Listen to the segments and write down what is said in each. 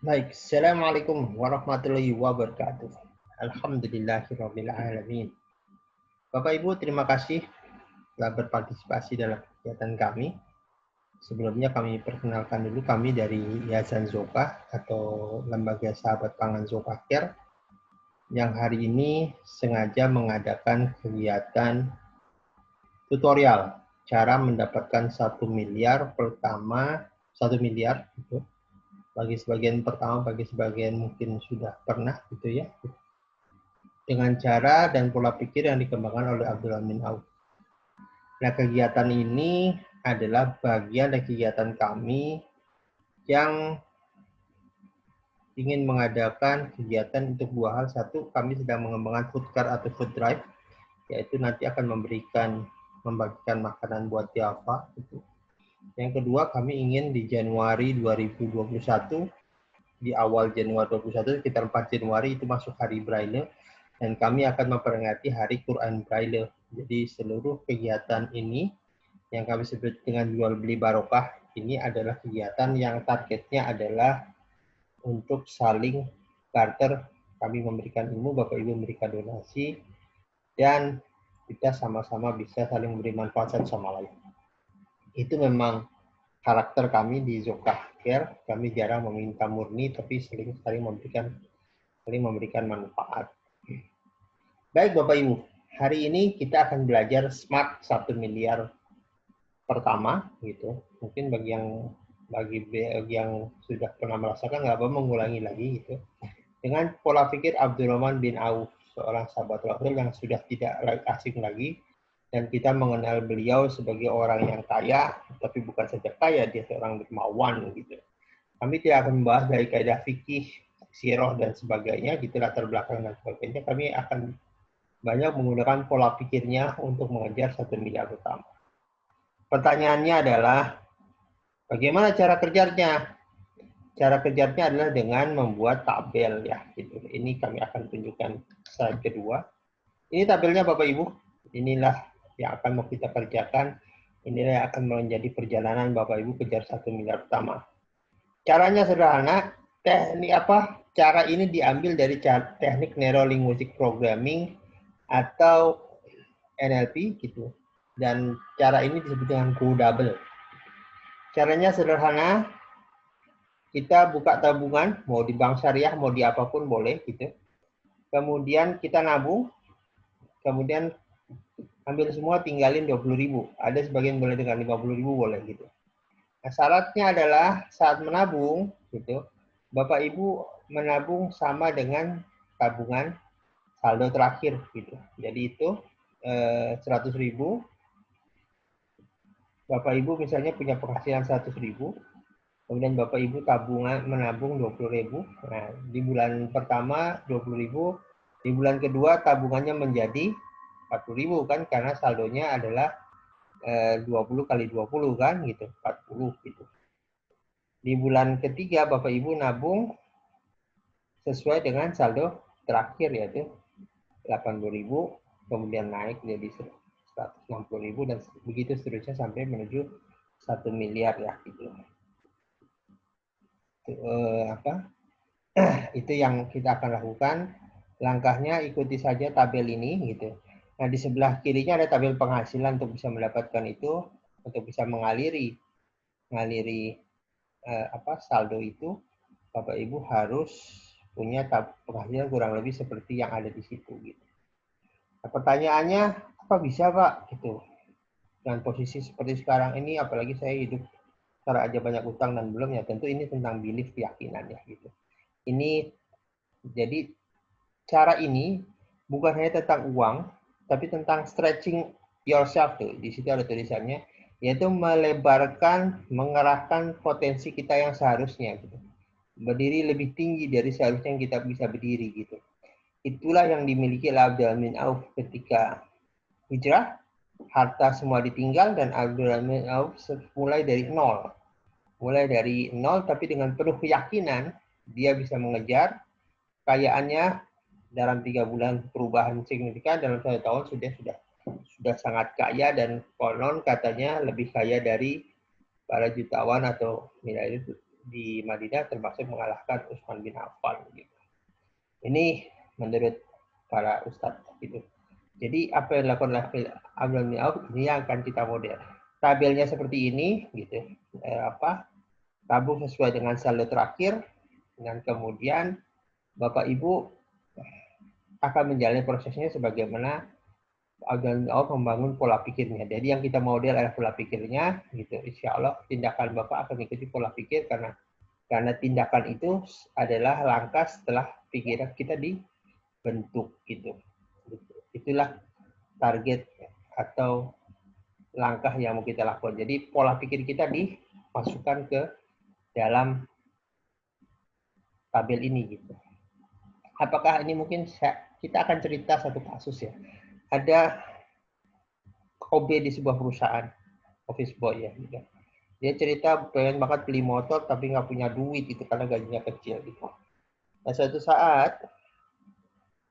Baik, Assalamualaikum warahmatullahi wabarakatuh. Alhamdulillahirabbil alamin. Bapak Ibu, terima kasih telah berpartisipasi dalam kegiatan kami. Sebelumnya kami perkenalkan dulu, kami dari Yayasan Zokah atau Lembaga Sahabat Pangan Zokah Care yang hari ini sengaja mengadakan kegiatan tutorial cara mendapatkan 1 miliar pertama, 1 miliar gitu. Bagi sebagian pertama, bagi sebagian mungkin sudah pernah gitu ya, dengan cara dan pola pikir yang dikembangkan oleh Abdul Amin Auf. Nah, kegiatan ini adalah bagian dari kegiatan kami yang ingin mengadakan kegiatan untuk dua hal. Satu, kami sedang mengembangkan food car atau food drive, yaitu nanti akan membagikan makanan buat Java. Gitu. Yang kedua, kami ingin di Januari 2021, di awal Januari 2021, sekitar 4 Januari itu masuk hari Braille, dan kami akan memperingati Hari Quran Braille. Jadi seluruh kegiatan ini yang kami sebut dengan jual beli barokah ini adalah kegiatan yang targetnya adalah untuk saling barter. Kami memberikan ilmu, Bapak Ibu memberikan donasi, dan kita sama-sama bisa saling memberi manfaat satu sama lain. Itu memang karakter kami di Zokah Care. Kami jarang meminta murni, tapi saling memberikan manfaat. Baik Bapak Ibu, hari ini kita akan belajar Smart 1 miliar pertama gitu. Mungkin bagi yang sudah pernah merasakan nggak apa mengulangi lagi gitu. Dengan pola pikir Abdurrahman bin Auf, seorang sahabat Rasul yang sudah tidak asing lagi, dan kita mengenal beliau sebagai orang yang kaya, tapi bukan saja kaya, dia seorang dermawan gitu. Kami tidak akan membahas dari kaidah fikih, sirah dan sebagainya, gitu latar belakang dan sebagainya. Kami akan banyak menggunakan pola pikirnya untuk mengejar 1 miliar pertama. Pertanyaannya adalah, bagaimana cara kerjanya? Cara kerjanya adalah dengan membuat tabel ya. Gitu. Ini kami akan tunjukkan slide kedua. Ini tabelnya Bapak Ibu. Inilah yang akan mau kita kerjakan. Inilah yang akan menjadi perjalanan Bapak Ibu kejar 1 miliar pertama. Caranya sederhana. Cara ini diambil dari teknik Neuro Linguistic Programming atau NLP gitu. Dan cara ini disebut dengan Go Double. Caranya sederhana, kita buka tabungan, mau di bank syariah, mau di apapun boleh gitu. Kemudian kita nabung, kemudian ambil semua, tinggalin 20.000. Ada sebagian boleh dengan 50.000 boleh gitu. Nah, syaratnya adalah saat menabung gitu, Bapak Ibu menabung sama dengan tabungan saldo terakhir gitu. Jadi itu 100.000. Bapak Ibu misalnya punya penghasilan 100.000, kemudian Bapak Ibu menabung 20.000. Nah, di bulan pertama 20.000, di bulan kedua tabungannya menjadi 40.000 kan, karena saldonya adalah 20 kali 20 kan gitu, 40 gitu. Di bulan ketiga Bapak Ibu nabung sesuai dengan saldo terakhir yaitu 80.000, kemudian naik jadi 160.000 dan begitu seterusnya sampai menuju 1 miliar ya gitu. Itu yang kita akan lakukan. Langkahnya ikuti saja tabel ini gitu. Nah, di sebelah kirinya ada tabel penghasilan. Untuk bisa mendapatkan itu, untuk bisa mengaliri saldo itu, Bapak Ibu harus punya penghasilan kurang lebih seperti yang ada di situ gitu. Nah, pertanyaannya, apa bisa Pak gitu dengan posisi seperti sekarang ini, apalagi saya hidup secara aja banyak utang dan belum ya, tentu ini tentang belief, keyakinan ya gitu. Ini jadi cara ini bukan hanya tentang uang, tapi tentang stretching yourself tuh. Di situ ada tulisannya, yaitu melebarkan, mengerahkan potensi kita yang seharusnya gitu. Berdiri lebih tinggi dari seharusnya yang kita bisa berdiri gitu. Itulah yang dimiliki oleh Abdul Amin Auf ketika hijrah, harta semua ditinggal, dan Abdul Amin Auf mulai dari nol. Mulai dari nol, tapi dengan penuh keyakinan dia bisa mengejar kekayaannya. Dalam 3 bulan perubahan signifikan, dalam 1 tahun sudah sangat kaya, dan konon katanya lebih kaya dari para jutawan atau miliarder di Madinah, termasuk mengalahkan Utsman bin Affan. Gitu. Ini menurut para ustadz. Gitu. Jadi apa yang dilakukan oleh Abdurrahman bin Auf ini yang akan kita model. Tabelnya seperti ini, gitu. Tabung sesuai dengan saldo terakhir, dan kemudian Bapak Ibu akan menjalani prosesnya sebagaimana Abdurrahman bin Auf membangun pola pikirnya. Jadi yang kita model adalah pola pikirnya, gitu. Insya Allah tindakan Bapak akan mengikuti pola pikir karena tindakan itu adalah langkah setelah pikiran kita dibentuk, gitu. Itulah target atau langkah yang mau kita lakukan. Jadi pola pikir kita dimasukkan ke dalam tabel ini, gitu. Apakah ini mungkin kita akan cerita satu kasus ya. Ada OB di sebuah perusahaan, office boy ya. Gitu. Dia cerita pengen banget beli motor tapi nggak punya duit itu karena gajinya kecil. Gitu. Nah suatu saat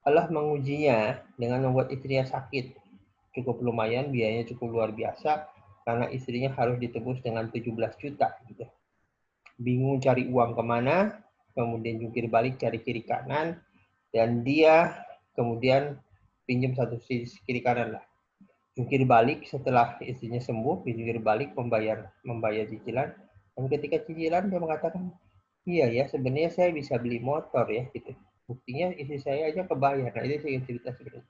Allah mengujinya dengan membuat istrinya sakit. Cukup lumayan, biayanya cukup luar biasa karena istrinya harus ditebus dengan 17 juta. Gitu. Bingung cari uang kemana, kemudian jungkir balik cari kiri kanan, dan dia kemudian pinjam satu sisi kiri kanan lah. Jungkir balik setelah istrinya sembuh, jungkir balik membayar cicilan, dan ketika cicilan dia mengatakan, iya ya sebenarnya saya bisa beli motor ya gitu. Buktinya istri saya aja kebayar. Nah itu saya cerita sebenarnya.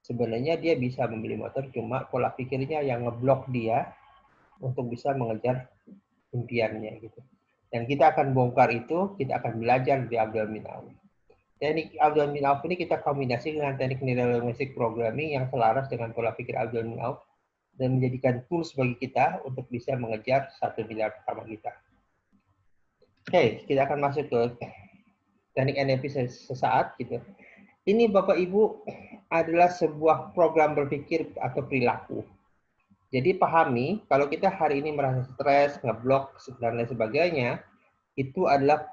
Sebenarnya dia bisa membeli motor, cuma pola pikirnya yang ngeblok dia untuk bisa mengejar impiannya gitu. Dan kita akan bongkar itu, kita akan belajar di Abdurrahman bin Auf. Teknik Abdurrahman bin Auf ini kita kombinasi dengan teknik neurolinguistic programming yang selaras dengan pola pikir Abdurrahman bin Auf dan menjadikan tools bagi kita untuk bisa mengejar 1 miliar pertama kita. Oke, kita akan masuk ke teknik NLP sesaat gitu. Ini Bapak Ibu adalah sebuah program berpikir atau perilaku. Jadi pahami kalau kita hari ini merasa stres, ngeblok dan lain sebagainya, itu adalah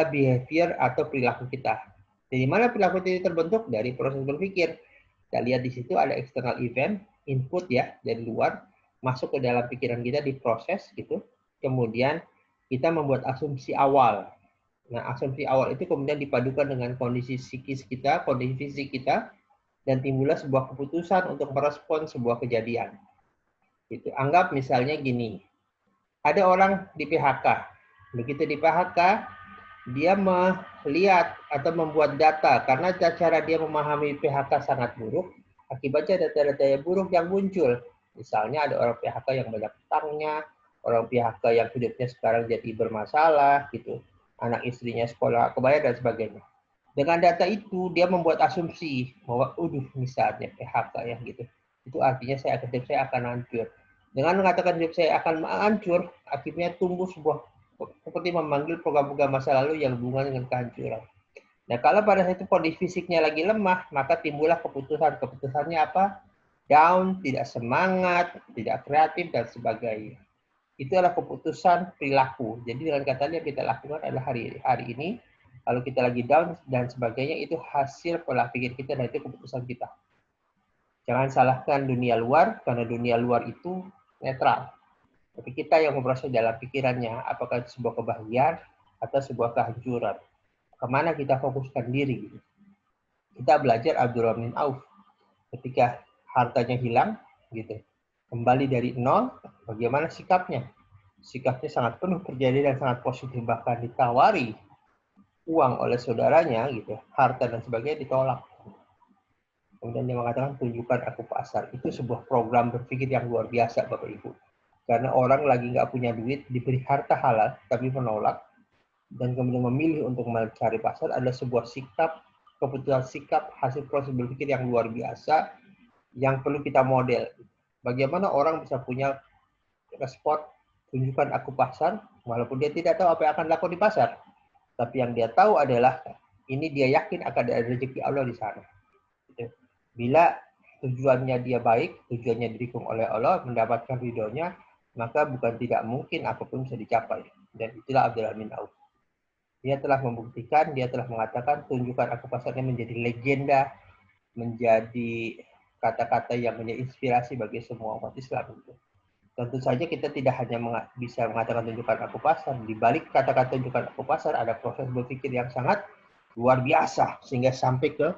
behavior atau perilaku kita. Dari mana perilaku itu terbentuk? Dari proses berpikir. Kita lihat di situ ada external event, input ya dari luar, masuk ke dalam pikiran kita diproses gitu. Kemudian kita membuat asumsi awal. Nah, asumsi awal itu kemudian dipadukan dengan kondisi psikis kita, kondisi fisik kita, dan timbullah sebuah keputusan untuk merespon sebuah kejadian. Gitu. Anggap misalnya gini, ada orang di PHK. Begitu di PHK, dia melihat atau membuat data karena cara dia memahami PHK sangat buruk, akibatnya data-data yang buruk yang muncul. Misalnya ada orang PHK yang banyak utangnya, orang PHK yang hidupnya sekarang jadi bermasalah, gitu. Anak istrinya sekolah kebayar dan sebagainya. Dengan data itu dia membuat asumsi bahwa, misalnya PHK ya gitu. Itu artinya hidup saya akan hancur. Dengan mengatakan hidup saya akan hancur, akhirnya tumbuh sebuah seperti memanggil program-program masa lalu yang berhubungan dengan kehancuran. Nah, kalau pada saat itu kondisi fisiknya lagi lemah, maka timbullah keputusan. Keputusannya apa? Down, tidak semangat, tidak kreatif, dan sebagainya. Itu adalah keputusan perilaku. Jadi dengan kata yang kita lakukan adalah hari ini, kalau kita lagi down dan sebagainya, itu hasil pola pikir kita dan itu keputusan kita. Jangan salahkan dunia luar, karena dunia luar itu netral. Tapi kita yang memproses dalam pikirannya, apakah itu sebuah kebahagiaan atau sebuah kehancuran. Kemana kita fokuskan diri. Kita belajar Abdurrahman bin Auf. Ketika hartanya hilang, gitu, kembali dari nol, bagaimana sikapnya? Sikapnya sangat penuh terjadi dan sangat positif, bahkan ditawari uang oleh saudaranya, gitu, harta dan sebagainya ditolak. Kemudian dia mengatakan, tunjukkan aku pasar. Itu sebuah program berpikir yang luar biasa, Bapak Ibu. Karena orang lagi nggak punya duit, diberi harta halal, tapi menolak, dan kemudian memilih untuk mencari pasar, adalah sebuah sikap, keputusan sikap, hasil proses berpikir yang luar biasa, yang perlu kita model. Bagaimana orang bisa punya respon, tunjukkan aku pasar, walaupun dia tidak tahu apa yang akan dilakukan di pasar. Tapi yang dia tahu adalah, ini dia yakin akan ada rezeki Allah di sana. Bila tujuannya dia baik, tujuannya didukung oleh Allah, mendapatkan ridhonya, maka bukan tidak mungkin apapun bisa dicapai. Dan itulah Abdurrahman bin Auf. Dia telah membuktikan, dia telah mengatakan, tunjukkan aku pasarnya menjadi legenda, menjadi kata-kata yang menjadi inspirasi bagi semua umat Islam. Tentu saja kita tidak hanya bisa mengatakan tunjukkan aku pasar. Di balik kata-kata tunjukkan aku pasar ada proses berpikir yang sangat luar biasa sehingga sampai ke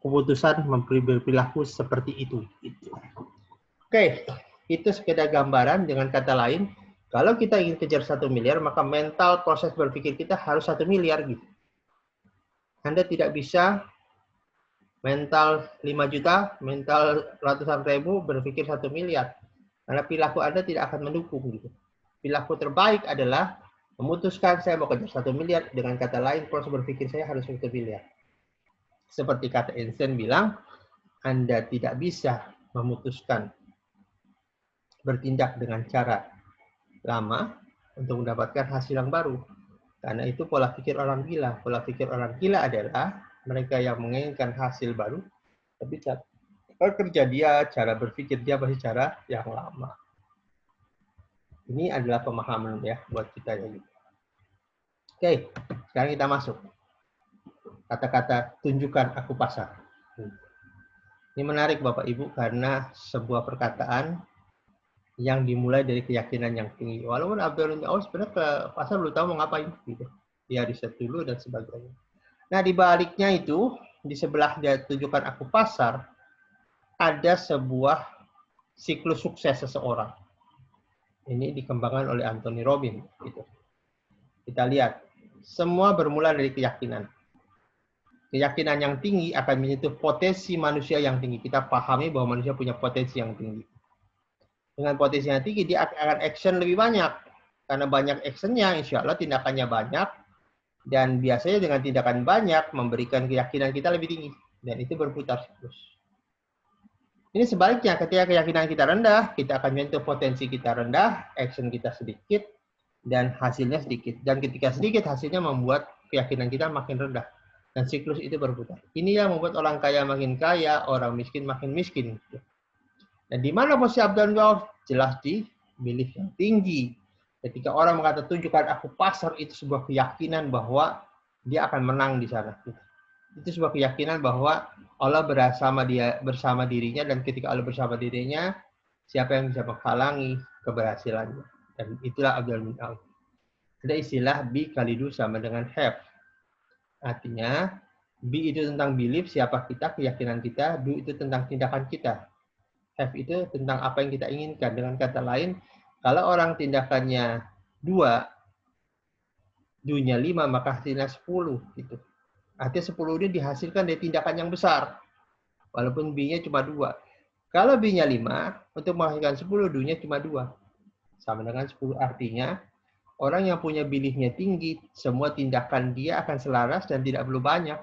keputusan berperilaku seperti itu. Oke, itu sekedar gambaran. Dengan kata lain, kalau kita ingin kejar 1 miliar, maka mental proses berpikir kita harus 1 miliar gitu. Anda tidak bisa mental 5 juta, mental ratusan ribu berpikir 1 miliar. Karena perilaku Anda tidak akan mendukung gitu. Perilaku terbaik adalah memutuskan saya mau kejar 1 miliar. Dengan kata lain, proses berpikir saya harus 1 miliar. Seperti kata Einstein bilang, Anda tidak bisa memutuskan bertindak dengan cara lama untuk mendapatkan hasil yang baru. Karena itu pola pikir orang gila. Pola pikir orang gila adalah mereka yang menginginkan hasil baru, tapi cara kerja dia, cara berpikir dia masih cara yang lama. Ini adalah pemahaman ya buat kita ya. Oke, sekarang kita masuk. Kata-kata tunjukkan aku pasar. Ini menarik Bapak Ibu karena sebuah perkataan yang dimulai dari keyakinan yang tinggi. Walaupun Abdul sebenarnya ke pasar belum tahu mau ngapain gitu. Dia riset dulu dan sebagainya. Nah, di baliknya itu, di sebelah dia tunjukkan aku pasar, ada sebuah siklus sukses seseorang. Ini dikembangkan oleh Anthony Robbins gitu. Kita lihat, semua bermula dari keyakinan. Keyakinan yang tinggi akan menyentuh potensi manusia yang tinggi. Kita pahami bahwa manusia punya potensi yang tinggi. Dengan potensi yang tinggi, dia akan action lebih banyak. Karena banyak actionnya, insya Allah tindakannya banyak. Dan biasanya dengan tindakan banyak, memberikan keyakinan kita lebih tinggi. Dan itu berputar siklus. Ini sebaliknya, ketika keyakinan kita rendah, kita akan menyentuh potensi kita rendah, action kita sedikit, dan hasilnya sedikit. Dan ketika sedikit, hasilnya membuat keyakinan kita makin rendah. Dan siklus itu berputar. Ini yang membuat orang kaya makin kaya, orang miskin makin miskin. Dan di mana posisi Abdul Ghauf? Jelas di belief yang tinggi. Ketika orang mengatakan tunjukkan aku pasar, itu sebuah keyakinan bahwa dia akan menang di sana. Itu sebuah keyakinan bahwa Allah bersama dirinya, dan ketika Allah bersama dirinya, siapa yang bisa menghalangi keberhasilannya. Dan itulah Abdul Ghauf. Ada istilah be kalidu sama dengan have. Artinya, be itu tentang belief, siapa kita, keyakinan kita. Do itu tentang tindakan kita. Have itu tentang apa yang kita inginkan. Dengan kata lain, kalau orang tindakannya 2, do-nya 5, maka hasilnya 10. Gitu. Artinya 10 ini dihasilkan dari tindakan yang besar. Walaupun B-nya cuma 2. Kalau B-nya 5, untuk menghasilkan 10, do-nya cuma 2. Sama dengan 10. Artinya, orang yang punya belief-nya tinggi, semua tindakan dia akan selaras dan tidak perlu banyak.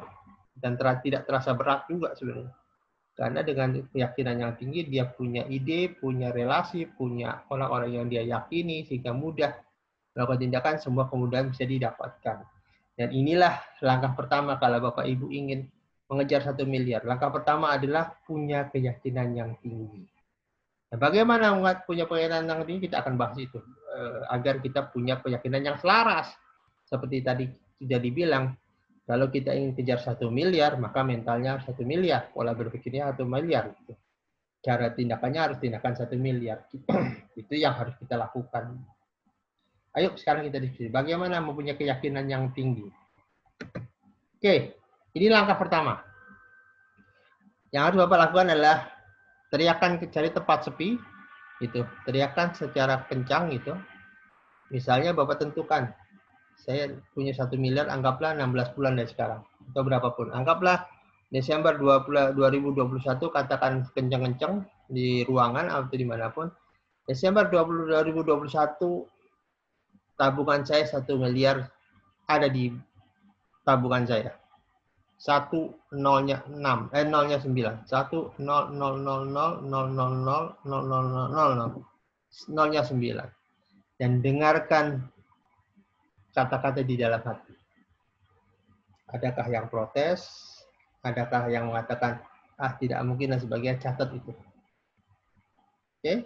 Dan tidak terasa berat juga sebenarnya. Karena dengan keyakinan yang tinggi, dia punya ide, punya relasi, punya orang-orang yang dia yakini, sehingga mudah melakukan tindakan, semua kemudahan bisa didapatkan. Dan inilah langkah pertama kalau Bapak Ibu ingin mengejar 1 miliar. Langkah pertama adalah punya keyakinan yang tinggi. Nah, bagaimana punya keyakinan yang tinggi? Kita akan bahas itu. Agar kita punya keyakinan yang selaras. Seperti tadi sudah dibilang, kalau kita ingin kejar 1 miliar, maka mentalnya 1 miliar. Pola berpikirnya 1 miliar. Cara tindakannya harus tindakan 1 miliar. Itu yang harus kita lakukan. Ayo sekarang kita diskusi. Bagaimana mempunyai keyakinan yang tinggi? Oke, ini langkah pertama. Yang harus Bapak lakukan adalah teriakan cari tempat sepi. Itu, teriakan secara kencang gitu. Misalnya Bapak tentukan, saya punya 1 miliar, anggaplah 16 bulan dari sekarang. Atau berapapun. Anggaplah Desember 2021, katakan kencang-kencang di ruangan atau dimanapun. Desember 2021, tabungan saya 1 miliar ada di tabungan saya. 0-nya 6, 0-nya 9. 0-nya 9. Dan dengarkan kata-kata di dalam hati. Adakah yang protes? Adakah yang mengatakan, tidak mungkin dan sebagainya, catat itu. Oke?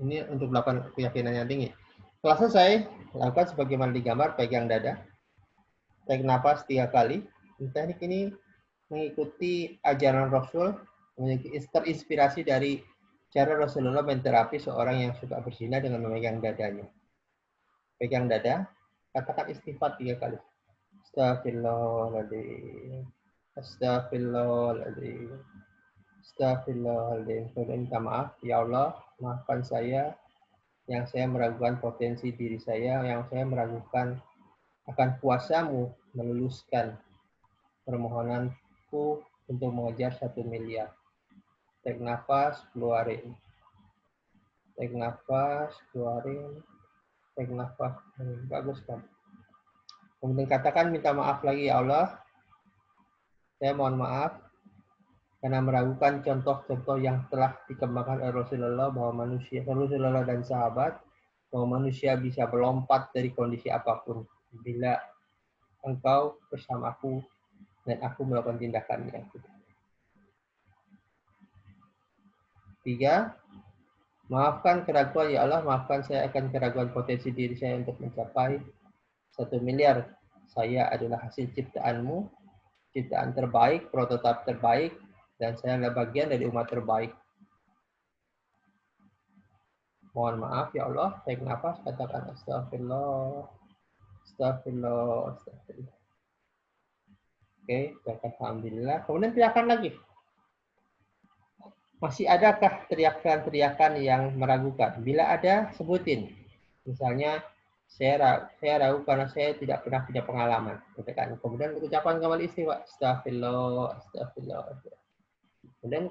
Ini untuk melakukan keyakinan yang tinggi. Setelah selesai, lakukan sebagaimana digambar, pegang dada. Tarik napas 3 kali. Teknik ini mengikuti ajaran Rasul, terinspirasi dari Cara Rasulullah menterapi seorang yang suka berzina dengan memegang dadanya. Pegang dada, katakan istighfar 3 kali. Astagfirullahaladzim. Astagfirullahaladzim. Astagfirullahaladzim. Kemudian minta maaf. Ya Allah, maafkan saya yang saya meragukan potensi diri saya, yang saya meragukan akan kuasamu meluluskan permohonanku untuk mengejar 1 miliar. Tarik nafas, keluarin. Tarik nafas, keluarin. Tarik nafas. Bagus kan? Kemudian katakan minta maaf lagi, ya Allah. Saya mohon maaf karena meragukan contoh-contoh yang telah dikembangkan oleh Rasulullah bahwa manusia, Rasulullah dan sahabat, bahwa manusia bisa melompat dari kondisi apapun bila engkau bersamaku dan aku melakukan tindakannya. 3. Maafkan keraguan, ya Allah, maafkan saya akan keraguan potensi diri saya untuk mencapai 1 miliar. Saya adalah hasil ciptaanmu, ciptaan terbaik, prototip terbaik, dan saya adalah bagian dari umat terbaik. Mohon maaf, ya Allah, tarik nafas, katakan astagfirullah, astagfirullah, astagfirullah. Oke, alhamdulillah. Kemudian teriakan lagi. Masih adakah teriakan-teriakan yang meragukan? Bila ada, sebutin. Misalnya, saya ragu karena saya tidak pernah punya pengalaman. Kemudian ucapan kembali istighfar. Astagfirullah, astagfirullah. Kemudian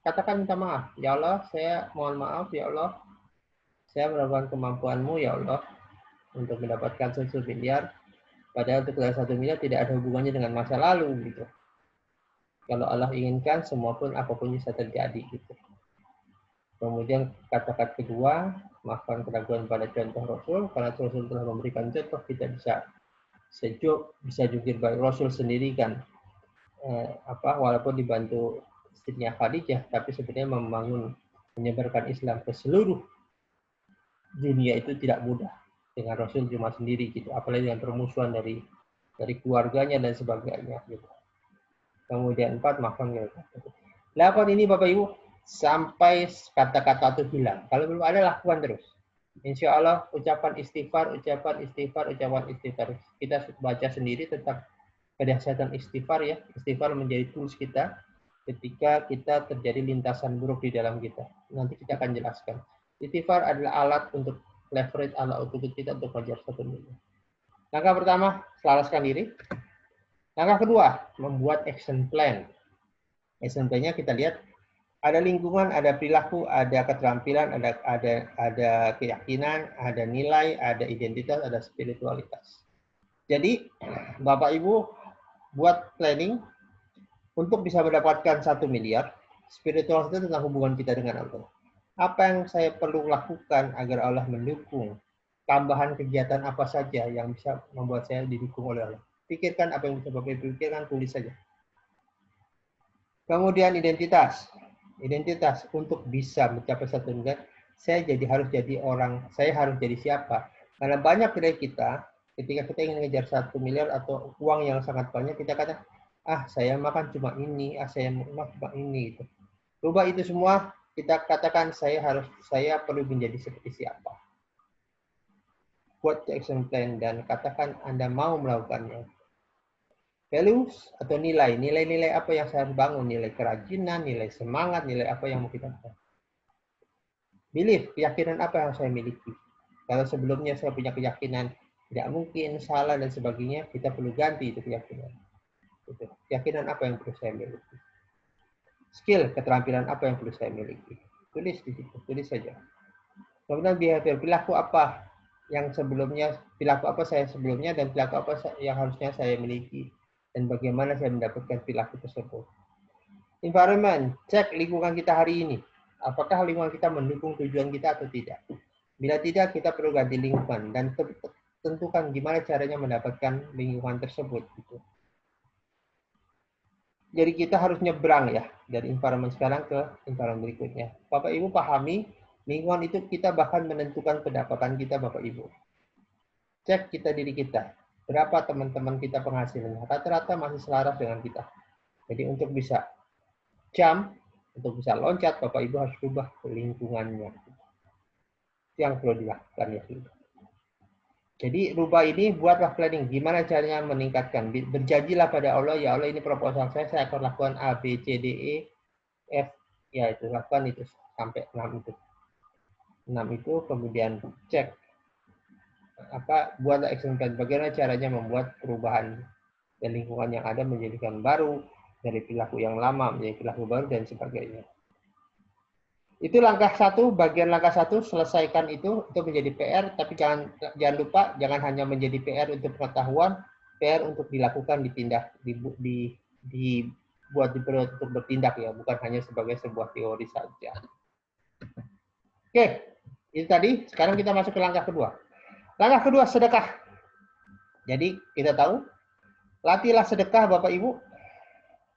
katakan minta maaf. Ya Allah, saya mohon maaf. Ya Allah, saya meragukan kemampuanmu, ya Allah, untuk mendapatkan 1 miliar. Padahal untuk 1 miliar tidak ada hubungannya dengan masa lalu. Gitu. Kalau Allah inginkan, semua pun apapun bisa terjadi. Gitu. Kemudian kata-kata kedua, maafkan keraguan pada contoh Rasul, karena Rasul telah memberikan contoh, kita bisa sejuk, bisa jungkir balik. Rasul sendiri kan, walaupun dibantu istrinya Khadijah, tapi sebenarnya menyebarkan Islam ke seluruh dunia itu tidak mudah. Dengan Rasul cuma sendiri gitu, apalagi dengan permusuhan dari keluarganya dan sebagainya. Gitu. Kemudian 4, maafkan keraguan. Lakukan ini Bapak Ibu sampai kata-kata itu hilang. Kalau belum ada, lakukan terus. Insya Allah ucapan istighfar. Kita baca sendiri tentang kedahsyatan istighfar ya. Istighfar menjadi tools kita ketika kita terjadi lintasan buruk di dalam kita. Nanti kita akan jelaskan. Istighfar adalah alat untuk leverage alat untuk kita untuk mengejar 1 miliar. Langkah pertama, selaraskan diri. Langkah kedua, membuat action plan. Action plan-nya kita lihat ada lingkungan, ada perilaku, ada keterampilan, ada keyakinan, ada nilai, ada identitas, ada spiritualitas. Jadi, Bapak Ibu buat planning untuk bisa mendapatkan 1 miliar. Spiritualitas itu tentang hubungan kita dengan Allah. Apa yang saya perlu lakukan agar Allah mendukung? Tambahan kegiatan apa saja yang bisa membuat saya didukung oleh Allah? Pikirkan apa yang bisa Bapak Ibu pikirkan, tulis saja. Kemudian identitas. Identitas untuk bisa mencapai 1 miliar, saya harus jadi siapa? Karena banyak dari kita, ketika kita ingin mengejar 1 miliar atau uang yang sangat banyak, kita kata, saya makan cuma ini, saya makan cuma ini. Gitu. Rubah itu semua, kita katakan saya perlu menjadi seperti siapa. Buat action plan dan katakan Anda mau melakukannya. Values atau nilai apa yang saya bangun, nilai kerajinan, nilai semangat, nilai apa yang mau kita bangun. Belief, keyakinan apa yang saya miliki. Kalau sebelumnya saya punya keyakinan tidak mungkin, salah dan sebagainya, kita perlu ganti itu keyakinan. Keyakinan apa yang perlu saya miliki. Skill, keterampilan apa yang perlu saya miliki. Tulis di situ, tulis saja. Kemudian behavior, perilaku apa yang sebelumnya, perilaku apa saya sebelumnya dan perilaku apa yang harusnya saya miliki. Dan bagaimana saya mendapatkan perilaku tersebut. Environment, cek lingkungan kita hari ini. Apakah lingkungan kita mendukung tujuan kita atau tidak. Bila tidak, kita perlu ganti lingkungan. Dan tentukan gimana caranya mendapatkan lingkungan tersebut. Gitu. Jadi kita harus nyebrang ya. Dari environment sekarang ke environment berikutnya. Bapak Ibu pahami, lingkungan itu kita bahkan menentukan pendapatan kita Bapak Ibu. Cek kita diri kita. Berapa teman-teman kita penghasilannya. Rata-rata masih selaras dengan kita. Jadi untuk bisa jump Untuk bisa loncat, Bapak Ibu harus rubah lingkungannya. Itu yang perlu dilakukan ya. Jadi rubah ini, buatlah planning. Gimana caranya meningkatkan? Berjanjilah pada Allah, ya Allah ini proposal saya akan lakukan A, B, C, D, E, F. Ya itu, lakukan itu sampai 6 itu. 6 itu, kemudian cek. Buatlah action plan. Bagaimana caranya membuat perubahan dan lingkungan yang ada menjadikan baru, dari perilaku yang lama menjadi perilaku baru, dan sebagainya. Itu langkah satu, bagian langkah satu, selesaikan itu menjadi PR, tapi jangan lupa, jangan hanya menjadi PR untuk pengetahuan, PR untuk dilakukan, ditindak, dibuat untuk bertindak ya, bukan hanya sebagai sebuah teori saja. Oke, itu tadi. Sekarang kita masuk ke langkah kedua. Langkah kedua, sedekah. Jadi kita tahu, latihlah sedekah Bapak Ibu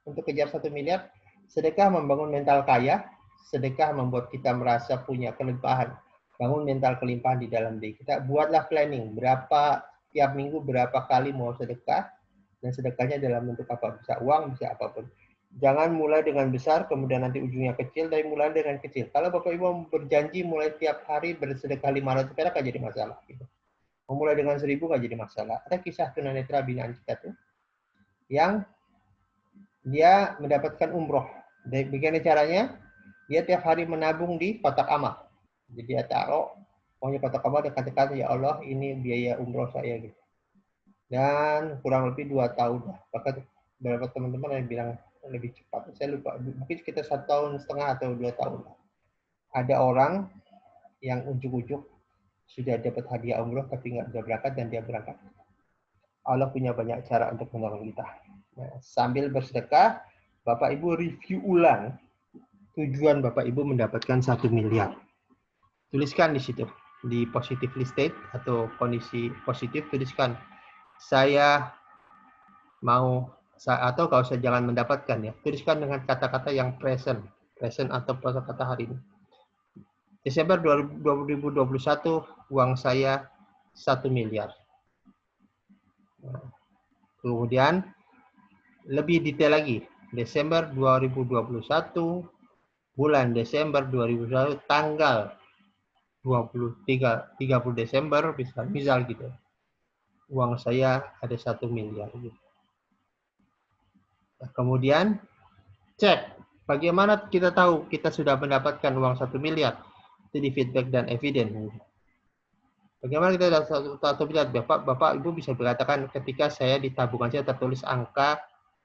untuk kejar 1 miliar. Sedekah membangun mental kaya. Sedekah membuat kita merasa punya kelimpahan. Bangun mental kelimpahan di dalam diri kita. Buatlah planning. Tiap minggu berapa kali mau sedekah. Dan sedekahnya dalam bentuk apa? Bisa uang, bisa apapun. Jangan mulai dengan besar, kemudian nanti ujungnya kecil. Tapi mulai dengan kecil. Kalau Bapak Ibu berjanji mulai tiap hari bersedekah 500 perak, nggak jadi masalah. Gitu. Mau mulai dengan 1000 nggak jadi masalah. Ada kisah tunanetra binaan kita tuh. Yang dia mendapatkan umroh. Bagaimana caranya? Dia tiap hari menabung di kotak amal. Jadi dia taruh, pokoknya kotak amal dekat-dekat, ya Allah ini biaya umroh saya gitu. Dan kurang lebih 2 tahun. Bahkan beberapa teman-teman yang bilang lebih cepat. Saya lupa, mungkin sekitar 1,5 tahun atau 2 tahun. Ada orang yang ujuk-ujuk sudah dapat hadiah umroh tapi nggak bisa berangkat dan dia berangkat. Allah punya banyak cara untuk menolong kita. Nah, sambil bersedekah, Bapak Ibu review ulang tujuan Bapak Ibu mendapatkan 1 miliar. Tuliskan di situ, di positively state atau kondisi positif, tuliskan saya mau, atau kalau saya jangan mendapatkan ya, tuliskan dengan kata-kata yang present atau kata-kata hari ini. Desember 2021 uang saya 1 miliar. Kemudian lebih detail lagi, Desember 2021 bulan Desember 2021 tanggal 30 Desember misal gitu. Uang saya ada 1 miliar gitu. Nah, kemudian cek bagaimana kita tahu kita sudah mendapatkan uang 1 miliar. Itu di feedback dan evidence. Bagaimana kita dapat 1 miliar? Bapak Ibu bisa berkatakan ketika saya di tabungan saya tertulis angka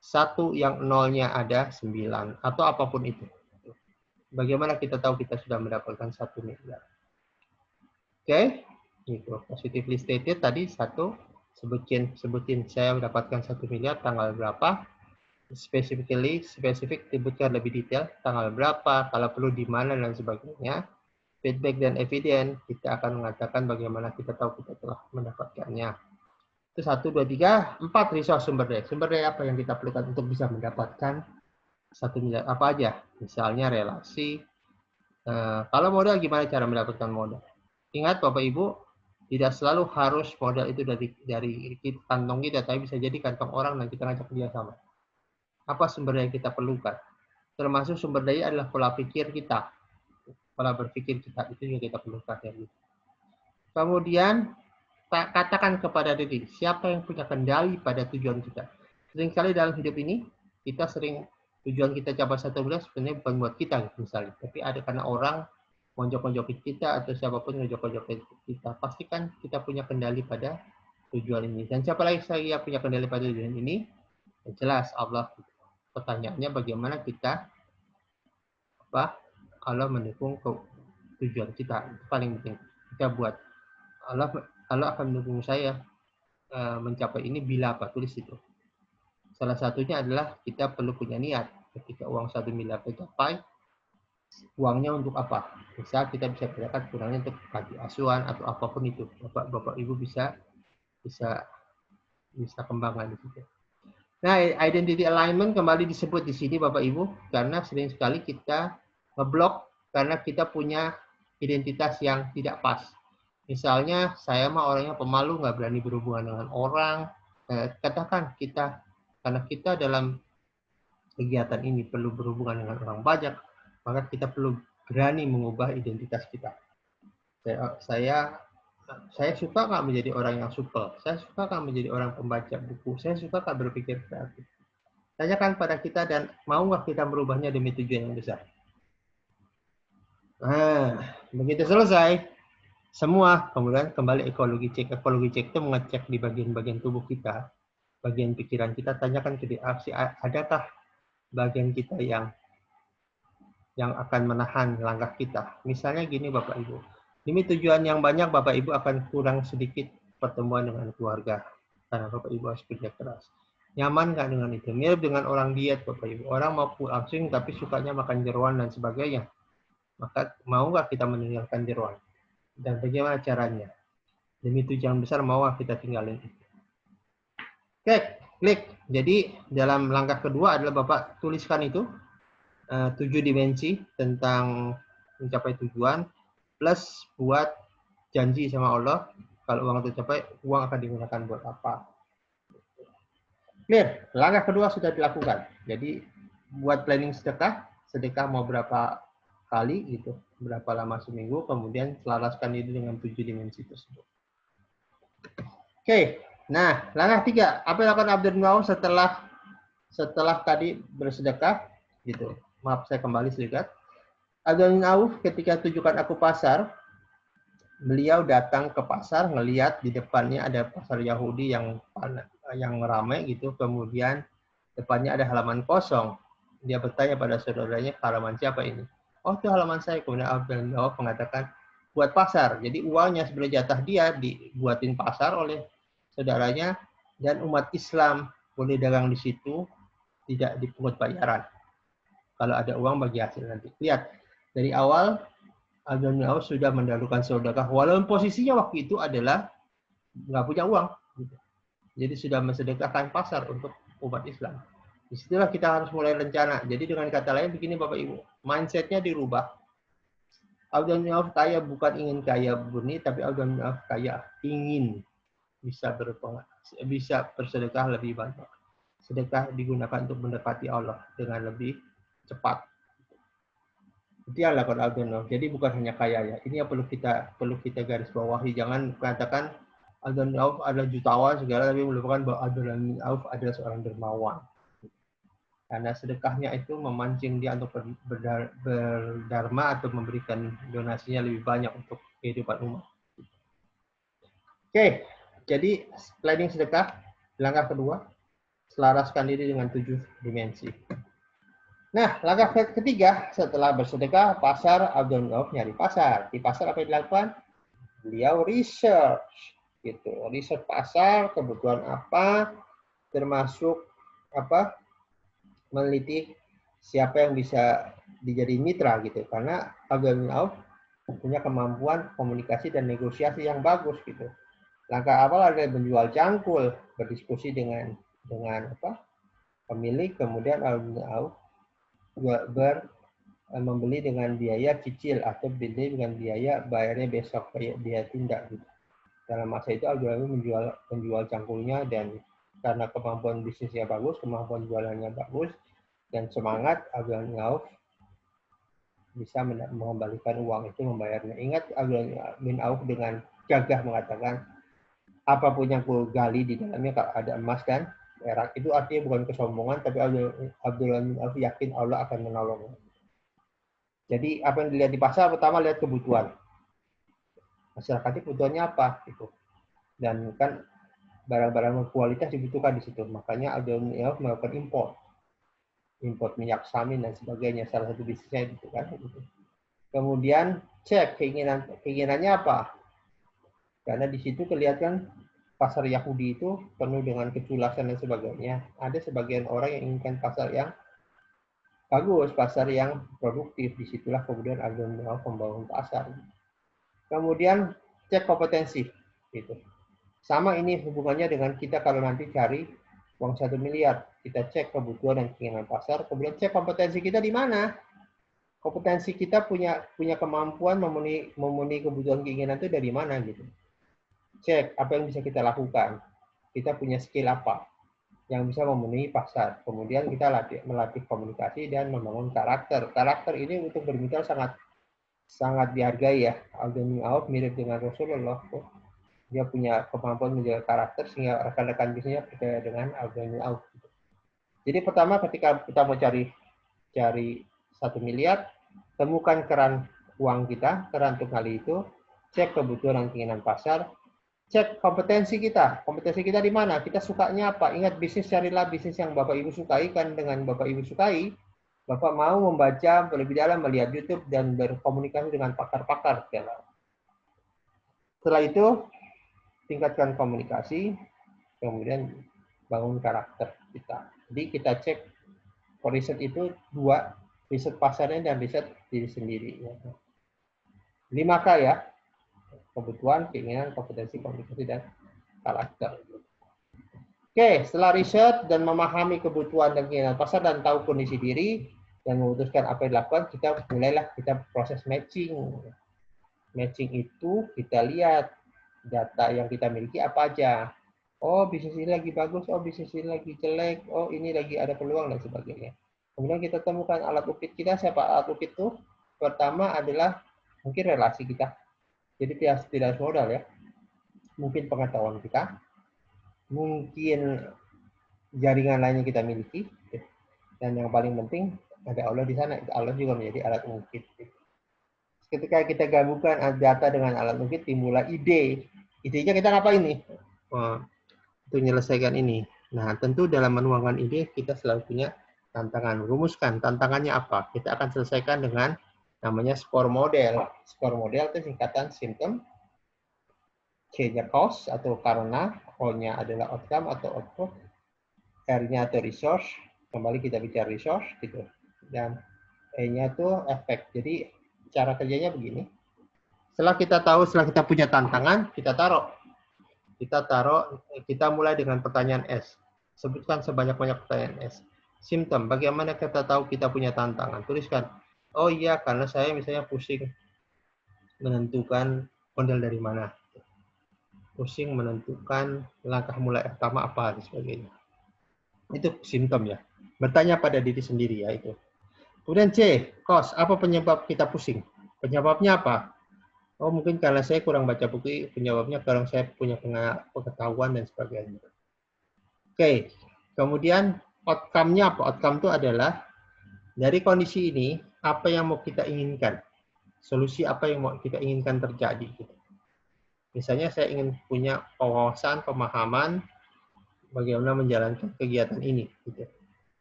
1 yang nolnya ada 9 atau apapun itu. Bagaimana kita tahu kita sudah mendapatkan 1 miliar? Oke, itu positively stated tadi 1, sebutin saya mendapatkan 1 miliar tanggal berapa, spesifik sebutkan lebih detail tanggal berapa, kalau perlu di mana dan sebagainya. Feedback dan evidence, kita akan mengatakan bagaimana kita tahu kita telah mendapatkannya. Itu 1, 2, 3, 4 resource sumber daya. Sumber daya apa yang kita perlukan untuk bisa mendapatkan 1 miliar? Apa aja? Misalnya relasi. Kalau modal, gimana cara mendapatkan modal? Ingat Bapak Ibu, tidak selalu harus modal itu dari kantong kita, tapi bisa jadi kantong orang dan kita ngajak dia sama. Apa sumber daya yang kita perlukan? Termasuk sumber daya adalah pola pikir kita. Pola berpikir kita, itu yang kita perlukan. Kemudian, katakan kepada diri, siapa yang punya kendali pada tujuan kita? Seringkali dalam hidup ini, kita sering tujuan kita capai 1 miliar sebenarnya bukan buat kita misalnya, tapi ada karena orang monjok-monjokin kita atau siapapun monjok-monjokin kita. Pastikan kita punya kendali pada tujuan ini. Dan siapa lagi saya punya kendali pada tujuan ini? Jelas Allah. Pertanyaannya bagaimana kita Allah mendukung tujuan kita. Itu paling penting. Kita buat Allah akan mendukung saya mencapai ini bila apa? Tulis itu. Salah satunya adalah kita perlu punya niat. Ketika uang 1 miliar tercapai, uangnya untuk apa? Misal kita bisa bedakan kurangnya untuk panti asuhan atau apapun itu. Bapak Ibu bisa kembangkan di situ. Nah, identity alignment kembali disebut di sini Bapak Ibu karena sering sekali kita ngeblok karena kita punya identitas yang tidak pas. Misalnya saya mah orangnya pemalu, nggak berani berhubungan dengan orang. Katakan karena kita dalam kegiatan ini perlu berhubungan dengan orang banyak, maka kita perlu berani mengubah identitas kita. Saya suka nggak menjadi orang yang supel, saya suka nggak menjadi orang pembaca buku, saya suka nggak berpikir kreatif. Tanyakan pada kita dan mau nggak kita merubahnya demi tujuan yang besar. Nah, begitu selesai semua, kemudian kembali ekologi cek. Ekologi cek itu mengecek di bagian-bagian tubuh kita, bagian pikiran kita, tanyakan ke dia, adakah bagian kita yang akan menahan langkah kita. Misalnya gini Bapak Ibu, demi tujuan yang banyak Bapak Ibu akan kurang sedikit pertemuan dengan keluarga, karena Bapak Ibu harus kerja keras. Nyaman nggak dengan itu? Mirip dengan orang diet Bapak Ibu. Orang mau langsung tapi sukanya makan jeroan dan sebagainya. Maka mau nggak kita meninggalkan jeroan? Dan bagaimana caranya? Demi tujuan besar mau nggak kita tinggalin itu? Oke, klik. Jadi dalam langkah kedua adalah Bapak tuliskan itu 7 dimensi tentang mencapai tujuan, plus buat janji sama Allah kalau uang tercapai, uang akan digunakan buat apa. Clear, langkah kedua sudah dilakukan. Jadi buat planning sedekah mau berapa kali gitu, berapa lama seminggu, kemudian selaraskan ini dengan 7 dimensi tersebut. Oke, nah langkah 3, apa yang akan Abdul Nawaf setelah tadi bersedekah gitu. Maaf saya kembali sedikit. Abdul Nawaf ketika tujukan aku pasar, beliau datang ke pasar, ngelihat di depannya ada pasar Yahudi yang ramai gitu, kemudian depannya ada halaman kosong. Dia bertanya pada saudaranya, halaman siapa ini? Oh, itu halaman saya. Kemudian Abdul Nawaf mengatakan, buat pasar. Jadi uangnya sebenarnya jatah dia dibuatin pasar oleh saudaranya, dan umat Islam boleh dagang di situ, tidak dipungut bayaran. Kalau ada uang bagi hasil nanti. Lihat, dari awal Abdul Nawaf sudah mendahulukan sedekah, walaupun posisinya waktu itu adalah nggak punya uang. Jadi sudah mensedekahkan pasar untuk umat Islam. Disitulah kita harus mulai rencana. Jadi dengan kata lain begini Bapak Ibu, mindsetnya dirubah. Abdul Nawaf kaya bukan ingin kaya murni, tapi Abdul Nawaf kaya ingin bisa bersedekah lebih banyak. Sedekah digunakan untuk mendekati Allah dengan lebih cepat. Itu yang dilakukan Abdul Nawaf. Jadi bukan hanya kaya ya. Ini yang perlu kita garis bawahi. Jangan katakan Abdul Nawaf adalah jutawan segala, tapi melupakan bahwa Abdul Nawaf adalah seorang dermawan. Karena sedekahnya itu memancing dia untuk berdharma atau memberikan donasinya lebih banyak untuk kehidupan umat. Oke, jadi planning sedekah, langkah kedua, selaraskan diri dengan 7 dimensi. Nah, langkah ketiga, setelah bersedekah, pasar, Abdul Nawaf nyari pasar. Di pasar apa yang dilakukan? Beliau research, gitu. Research pasar, kebutuhan apa, termasuk apa, meneliti siapa yang bisa dijadiin mitra gitu. Karena Abdul Nawaf punya kemampuan komunikasi dan negosiasi yang bagus gitu. Langkah awal adalah menjual cangkul, berdiskusi dengan pemilik, kemudian Abdul Nawaf membeli dengan biaya cicil atau beli dengan biaya bayarnya besok kayak dia tindak gitu. Dalam masa itu Abdul Nawaf menjual cangkulnya, dan karena kemampuan bisnisnya bagus, kemampuan jualannya bagus, dan semangat, Abdul Nawaf bisa mengembalikan uang itu, membayarnya. Ingat Abdul Nawaf dengan gagah mengatakan, apapun yang ku gali di dalamnya, kalau ada emas dan perak, itu artinya bukan kesombongan, tapi Abdul Nawaf yakin Allah akan menolongnya. Jadi apa yang dilihat di pasar, pertama lihat kebutuhan. Masyarakat kebutuhannya apa gitu. Dan kan barang-barang kualitas dibutuhkan di situ. Makanya Abdul Nawaf melakukan import minyak samin dan sebagainya. Salah satu bisnisnya itu kan. Gitu. Kemudian cek keinginannya apa. Karena di situ kelihatan pasar Yahudi itu penuh dengan keculasan dan sebagainya. Ada sebagian orang yang inginkan pasar yang bagus, pasar yang produktif. Disitulah kemudian Abdul Nawaf membangun pasar. Kemudian cek kompetensi. Gitu. Sama ini hubungannya dengan kita kalau nanti cari uang 1 miliar. Kita cek kebutuhan dan keinginan pasar. Kemudian cek kompetensi kita di mana. Kompetensi kita punya kemampuan memenuhi kebutuhan keinginan itu dari mana gitu. Cek apa yang bisa kita lakukan. Kita punya skill apa. yang bisa memenuhi pasar. Kemudian kita melatih komunikasi dan membangun karakter. Karakter ini untuk berbicara sangat dihargai ya. Alden Auf mirip dengan Rasulullah. Dia punya kemampuan menjaga karakter sehingga rekan-rekan bisnisnya percaya dengan Alden Auf. Jadi pertama ketika kita mau cari 1 miliar, temukan keran uang kita, keran untuk hal itu, cek kebutuhan dan keinginan pasar, cek kompetensi kita. Kompetensi kita di mana? Kita sukanya apa? Ingat, bisnis, carilah bisnis yang Bapak Ibu sukai. Kan dengan Bapak Ibu sukai, Bapak mau membaca lebih dalam, melihat YouTube, dan berkomunikasi dengan pakar-pakar. Setelah itu, tingkatkan komunikasi, kemudian bangun karakter kita. Jadi kita cek, riset itu 2, riset pasarnya dan riset diri sendiri. 5K ya, kebutuhan, keinginan, kompetensi, komunikasi, dan karakter. Oke, setelah riset dan memahami kebutuhan dan keinginan pasar dan tahu kondisi diri dan memutuskan apa yang dilakukan, mulailah kita proses matching. Matching itu kita lihat data yang kita miliki apa aja. Oh, bisnis ini lagi bagus, oh bisnis ini lagi jelek, oh ini lagi ada peluang dan sebagainya. Kemudian kita temukan alat ukit kita. Siapa alat ukit itu? Pertama adalah mungkin relasi kita. Jadi tidak modal ya. Mungkin pengetahuan kita, mungkin jaringan lainnya kita miliki, dan yang paling penting ada Allah di sana. Allah juga menjadi alat ukit. Ketika kita gabungkan data dengan alat ukit, timbullah ide. Idenya kita ngapain nih? Untuk menyelesaikan ini. Nah, tentu dalam menuangkan ide kita selalu punya tantangan. Rumuskan tantangannya apa? Kita akan selesaikan dengan namanya skor model. Skor model itu singkatan symptom, C-nya cause atau karena, O-nya adalah outcome atau output, R-nya atau resource, kembali kita bicara resource gitu, dan E-nya itu efek. Jadi cara kerjanya begini. Setelah kita punya tantangan, kita mulai dengan pertanyaan S. Sebutkan sebanyak-banyak pertanyaan S. Symptom, bagaimana kita tahu kita punya tantangan? Tuliskan. Oh iya, karena saya misalnya pusing menentukan modal dari mana. Pusing menentukan langkah mulai pertama apa dan sebagainya. Itu simptom ya. Bertanya pada diri sendiri ya itu. Kemudian C, cause. Apa penyebab kita pusing? Penyebabnya apa? Oh mungkin karena saya kurang baca buku, penyebabnya karena saya punya pengetahuan dan sebagainya. Oke, kemudian outcome-nya apa? Outcome itu adalah dari kondisi ini, apa yang mau kita inginkan? Solusi apa yang mau kita inginkan terjadi? Misalnya saya ingin punya wawasan, pemahaman, bagaimana menjalankan kegiatan ini.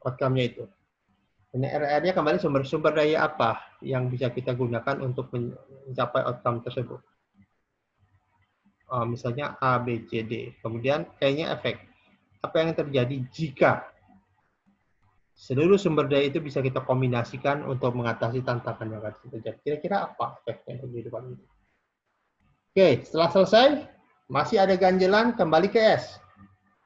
Outcome-nya itu. Ini RR-nya kembali sumber daya apa yang bisa kita gunakan untuk mencapai outcome tersebut. Misalnya A, B, C, D. Kemudian E-nya efek. Apa yang terjadi jika seluruh sumber daya itu bisa kita kombinasikan untuk mengatasi tantangan yang akan terjadi. Kira-kira apa efeknya di kehidupan ini? Oke, setelah selesai, masih ada ganjelan, kembali ke S.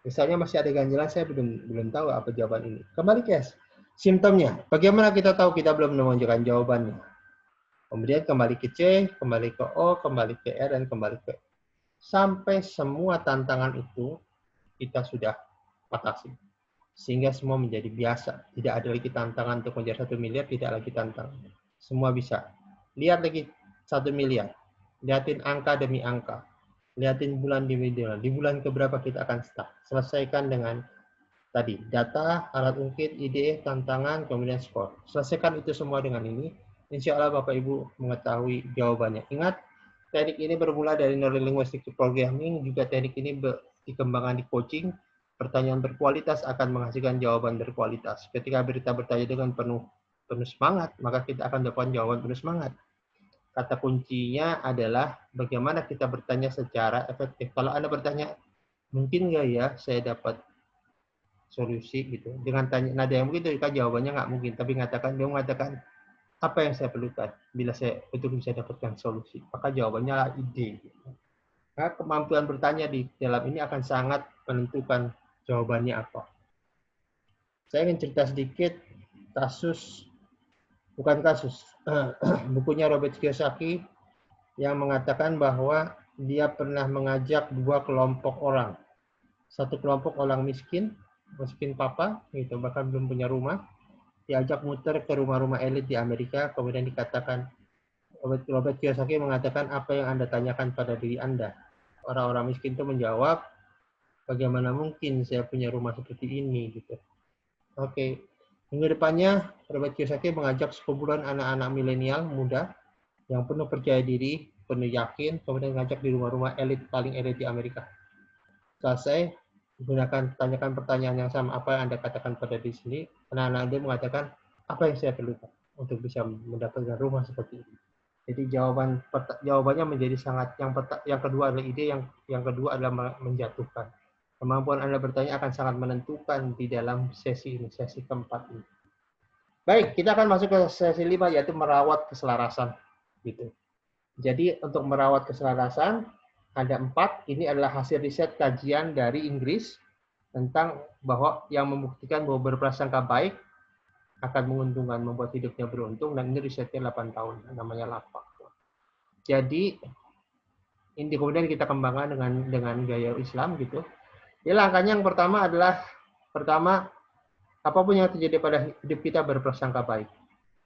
Misalnya masih ada ganjelan, saya belum tahu apa jawaban ini. Kembali ke S. Simptomnya, bagaimana kita tahu kita belum menemukan jawabannya? Kemudian kembali ke C, kembali ke O, kembali ke R, dan kembali ke sampai semua tantangan itu kita sudah atasi. Sehingga semua menjadi biasa. Tidak ada lagi tantangan untuk mengejar 1 miliar, tidak lagi tantangan. Semua bisa. Lihat lagi 1 miliar. Lihatin angka demi angka. Lihatin bulan demi bulan. Di bulan keberapa kita akan start. Selesaikan dengan tadi, data, alat ungkit, ide, tantangan, kemudian skor. Selesaikan itu semua dengan ini. Insya Allah Bapak Ibu mengetahui jawabannya. Ingat, teknik ini bermula dari Neurolinguistic Programming. Juga teknik ini dikembangkan di coaching. Pertanyaan berkualitas akan menghasilkan jawaban berkualitas. Ketika kita bertanya dengan penuh semangat, maka kita akan dapat jawaban penuh semangat. Kata kuncinya adalah bagaimana kita bertanya secara efektif. Kalau Anda bertanya, mungkin nggak ya saya dapat solusi gitu. Dengan tanya nada yang begitu, jawabannya nggak mungkin. Tapi dia mengatakan apa yang saya perlukan bila saya untuk bisa dapatkan solusi. Maka jawabannya adalah ide. Nah, kemampuan bertanya di dalam ini akan sangat menentukan jawabannya apa. Saya ingin cerita sedikit bukunya Robert Kiyosaki yang mengatakan bahwa dia pernah mengajak 2 kelompok orang. Satu kelompok orang miskin miskin papa, gitu, bahkan belum punya rumah, diajak muter ke rumah-rumah elit di Amerika, kemudian dikatakan, Robert Kiyosaki mengatakan, apa yang Anda tanyakan pada diri Anda? Orang-orang miskin itu menjawab, bagaimana mungkin saya punya rumah seperti ini, gitu. Oke. Minggu depannya, Robert Kiyosaki mengajak sekumpulan anak-anak milenial muda yang penuh percaya diri, penuh yakin, kemudian mengajak di rumah-rumah elit, paling elit di Amerika. Selesai, tanyakan pertanyaan yang sama, apa yang Anda katakan pada diri sendiri, anak-anak Anda mengatakan, apa yang saya perlukan untuk bisa mendapatkan rumah seperti ini. Jadi jawabannya menjadi sangat, yang kedua adalah ide, yang kedua adalah menjatuhkan. Kemampuan Anda bertanya akan sangat menentukan di dalam sesi ini, sesi keempat ini. Baik, kita akan masuk ke sesi 5, yaitu merawat keselarasan. Gitu. Jadi untuk merawat keselarasan, ada 4. Ini adalah hasil riset kajian dari Inggris tentang bahwa yang membuktikan bahwa berprasangka baik akan menguntungkan, membuat hidupnya beruntung, dan ini risetnya 8 tahun, namanya LAPAK. Jadi ini kemudian kita kembangkan dengan gaya Islam gitu. Jadi langkahnya yang pertama adalah apapun yang terjadi pada hidup kita berprasangka baik.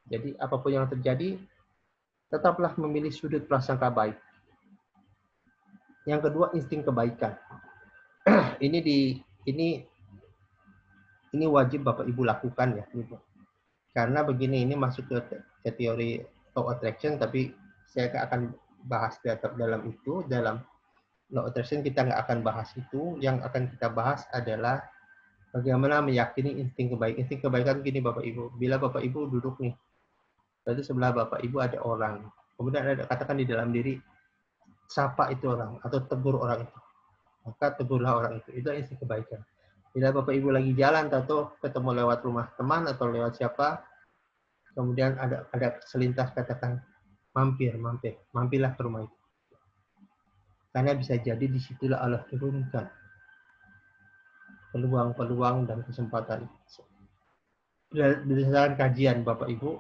Jadi apapun yang terjadi, tetaplah memilih sudut prasangka baik. Yang kedua, insting kebaikan. ini wajib Bapak Ibu lakukan ya. Gitu. Karena begini, ini masuk ke teori law attraction, tapi saya akan bahas dalam itu, dalam law attraction kita nggak akan bahas itu. Yang akan kita bahas adalah bagaimana meyakini insting kebaikan. Insting kebaikan gini Bapak Ibu, bila Bapak Ibu duduk nih, berarti sebelah Bapak Ibu ada orang, kemudian ada katakan di dalam diri, sapa itu orang, atau tegur orang itu. Maka tegurlah orang itu insting kebaikan. Bila Bapak Ibu lagi jalan, atau ketemu lewat rumah teman, atau lewat siapa, kemudian ada selintas katakan, mampirlah ke rumah itu. Karena bisa jadi disitulah Allah turunkan peluang-peluang dan kesempatan. Berdasarkan kajian Bapak Ibu,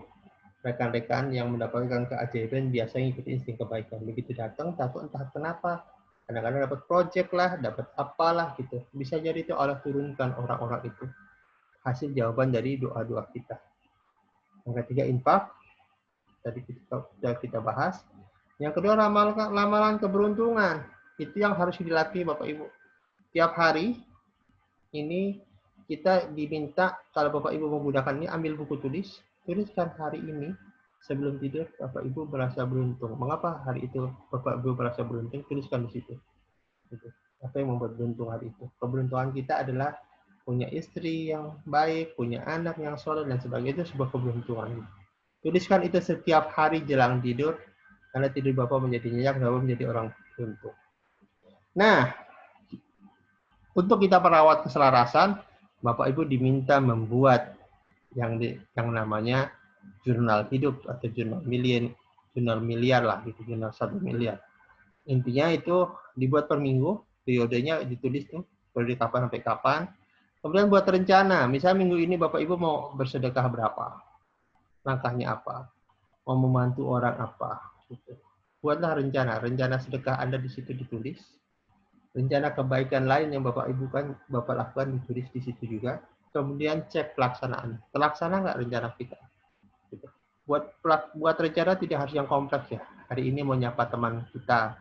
rekan-rekan yang mendapatkan keajaiban biasanya ikuti insting kebaikan. Begitu datang, entah kenapa, kadang-kadang dapat project lah, dapat apalah gitu. Bisa jadi itu Allah turunkan orang-orang itu. Hasil jawaban dari doa-doa kita. Yang ketiga, infak. Tadi kita bahas. Yang kedua, ramalan keberuntungan. Itu yang harus dilatih Bapak Ibu. Tiap hari ini kita diminta, kalau Bapak Ibu menggunakan ini, ambil buku tuliskan hari ini sebelum tidur Bapak Ibu merasa beruntung. Mengapa hari itu Bapak Ibu merasa beruntung? Tuliskan di situ. Apa yang membuat beruntung hari itu? Keberuntungan kita adalah punya istri yang baik, punya anak yang soleh dan sebagainya, itu sebuah keberuntungan. Tuliskan itu setiap hari jelang tidur, karena tidur Bapak menjadi nyenyak, Bapak menjadi orang beruntung. Nah, untuk kita merawat keselarasan, Bapak Ibu diminta membuat yang namanya jurnal hidup atau jurnal miliar lah, gitu, jurnal 1 miliar. Intinya itu dibuat per minggu, periodenya ditulis tuh, periode kapan sampai kapan. Kemudian buat rencana, misalnya minggu ini Bapak Ibu mau bersedekah berapa, langkahnya apa, mau membantu orang apa, gitu. Buatlah rencana sedekah Anda di situ ditulis. Rencana kebaikan lain yang Bapak Ibu Bapak lakukan ditulis di situ juga. Kemudian cek pelaksanaan. Terlaksana nggak rencana kita? Gitu. Buat rencana tidak harus yang kompleks ya. Hari ini mau nyapa teman kita.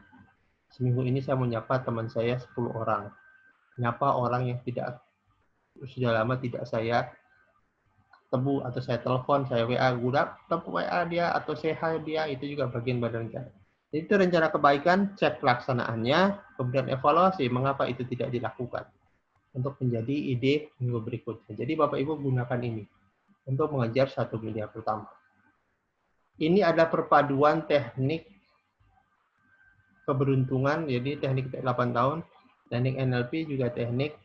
Seminggu ini saya mau nyapa teman saya 10 orang. Nyapa orang yang sudah lama tidak saya ketemu, atau saya telepon, saya WA, WA dia, atau saya hi dia, itu juga bagian rencana. Itu rencana kebaikan, cek pelaksanaannya, kemudian evaluasi mengapa itu tidak dilakukan untuk menjadi ide minggu berikutnya. Jadi Bapak Ibu gunakan ini untuk mengejar 1 miliar pertama. Ini ada perpaduan teknik keberuntungan, jadi teknik 8 tahun, teknik NLP juga teknik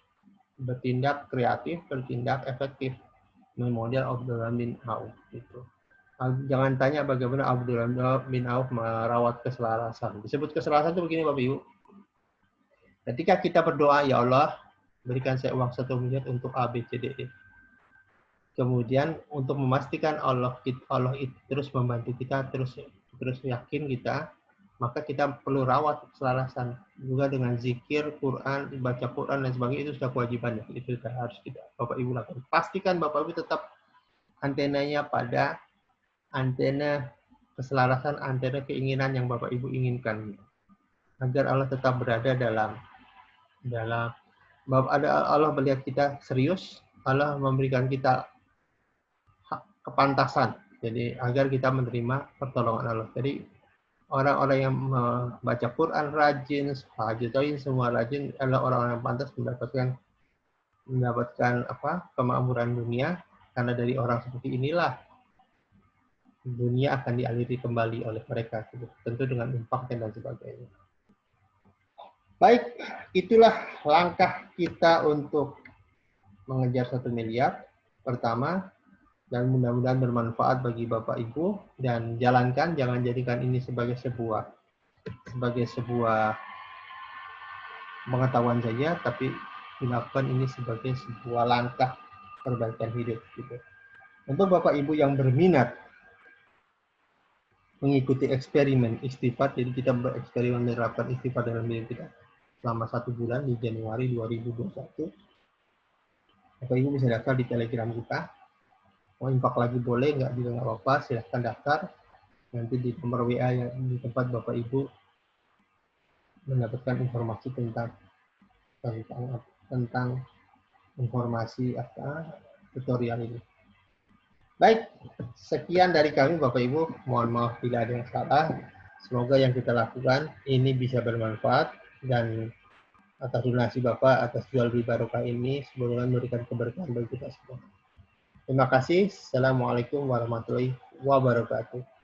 bertindak kreatif, bertindak efektif, model Abdurrahman bin Auf itu. Jangan tanya bagaimana Abdurrahman bin Auf merawat keselarasan. Disebut keselarasan itu begini Bapak Ibu. Ketika kita berdoa, ya Allah, berikan saya uang 1 miliar untuk A, B, C, D, E. Kemudian untuk memastikan Allah itu terus membantu kita, terus yakin kita, maka kita perlu rawat keselarasan juga dengan zikir, Quran, baca Quran dan sebagainya. Itu sudah kewajibannya, itu sudah harus kita Bapak Ibu lakukan. Pastikan Bapak Ibu tetap antenanya pada antena keselarasan, antena keinginan yang Bapak Ibu inginkan, agar Allah tetap berada dalam Allah melihat kita serius, Allah memberikan kita kepantasan, jadi agar kita menerima pertolongan Allah. Jadi orang-orang yang membaca Quran rajin, hafidhin semua rajin, adalah orang-orang yang pantas mendapatkan kemakmuran dunia, karena dari orang seperti inilah dunia akan dialiri kembali oleh mereka, tentu dengan infak dan sebagainya. Baik, itulah langkah kita untuk mengejar 1 miliar pertama, dan mudah-mudahan bermanfaat bagi Bapak Ibu, dan jalankan, jangan jadikan ini sebagai sebuah pengetahuan saja, tapi dilakukan ini sebagai sebuah langkah perbaikan hidup. Untuk Bapak Ibu yang berminat mengikuti eksperimen istighfar, jadi kita bereksperimen menerapkan istighfar dalam diri kita selama 1 bulan di Januari 2021. Bapak Ibu bisa daftar di Telegram kita. Mau infak lagi boleh, nggak juga nggak apa-apa, silahkan daftar. Nanti di nomor WA yang di tempat Bapak Ibu mendapatkan informasi tentang informasi tutorial ini. Baik, sekian dari kami Bapak Ibu. Mohon maaf bila ada yang salah. Semoga yang kita lakukan ini bisa bermanfaat, dan atas donasi Bapak, atas jual beli barokah ini, semoga memberikan keberkahan bagi kita semua. Terima kasih. Assalamualaikum warahmatullahi wabarakatuh.